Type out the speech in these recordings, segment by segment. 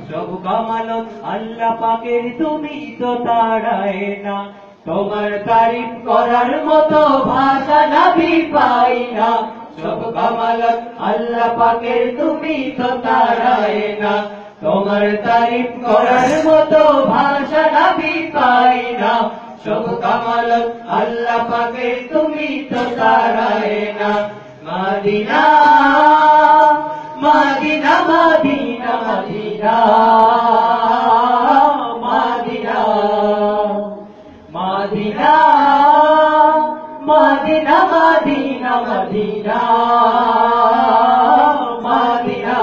সব কামালত আল্লাহ পাকের, তুমি তো তারায় না। তোমার তারিফ করার মতো ভাষা নবী পাই না। সব কামালত আল্লাহ পাকের, তুমি তো তারায় না। তোমার তারিফ করার মতো ভাষা নবী পাই না। সব কামালত আল্লাহ পাকের, তুমি তো তারায় না। Medina Medina Medina Medina Medina Medina Medina Medina Medina Medina.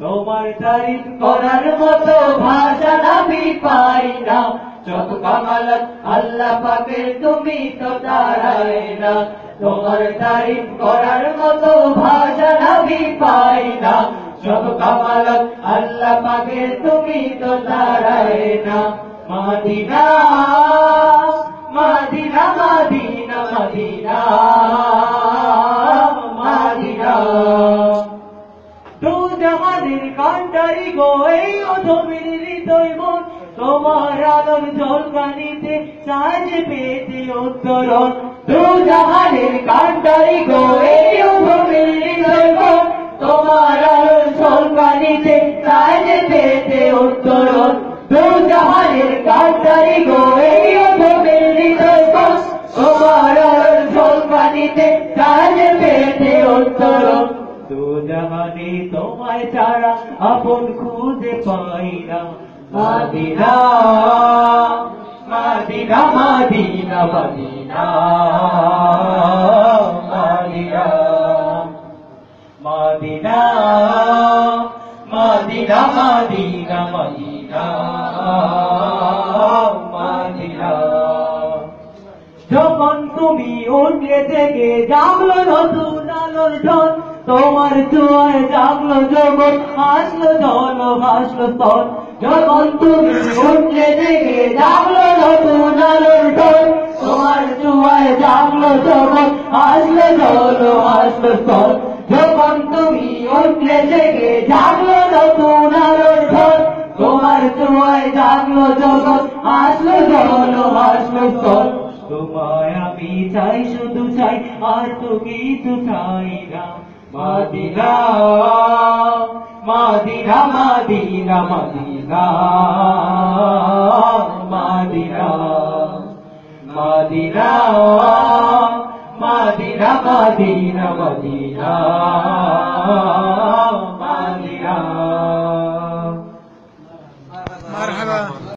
তোমার তারিফ করার মতো ভাষা নবী পাই না। সব কামালত আল্লাহ পাকের, তুমি তো তারায় না। তোমার তারিফ করার মতো ভাষা নবী পাই না। সব কামালত আল্লাহ পাকের, তুমি তো তারায় না। Medina Medina Medina Medina Medina. দু জাহানের কান্ডারি গো এই অধমের হৃদয় মন, তোমার আলোর ঝলকানিতে সাজ পেতে উত্তরণ। দু জাহানের কান্ডারি গো এই অধমের হৃদয় মন, তোমার আলোর ঝলকানিতে সাজ পেতে উত্তরণ। দু জাহানের কান্ডারি গো এই অধমের হৃদয় মন, তোমার আলোর ঝলকানিতে সাজ পেতে উত্তরণ। দু জাহানে তোমায় ছাড়া আপন খুঁজে পাই না। Medina Medina Medina Medina Medina Medina Medina Medina Medina Medina. যখন তুমি উঠলে থেকে জাগলো নতুন আলোর ঢল, তোমার ছোঁয়ায় জাগলো জগৎ, হাসলো জল হাসলো স্তন। যখন তুমি উঠলে থেকে জাগলো নতুন আলোর ঢল, তোমার ছোঁয়ায় জাগলো জগৎ, হাসলো জল হাসলো স্তন। যখন তুমি উঠলে থেকে জাগলো নতুন আলোর ঢল, তোমার ছোঁয়ায় জাগলো জগৎ, হাসলো জল হাসলো স্তন। তোমায় আমি চাই, শুধু চাই, আর তো কিছু চাই না। Medina Medina Medina Medina Medina Medina Medina Medina Medina Medina.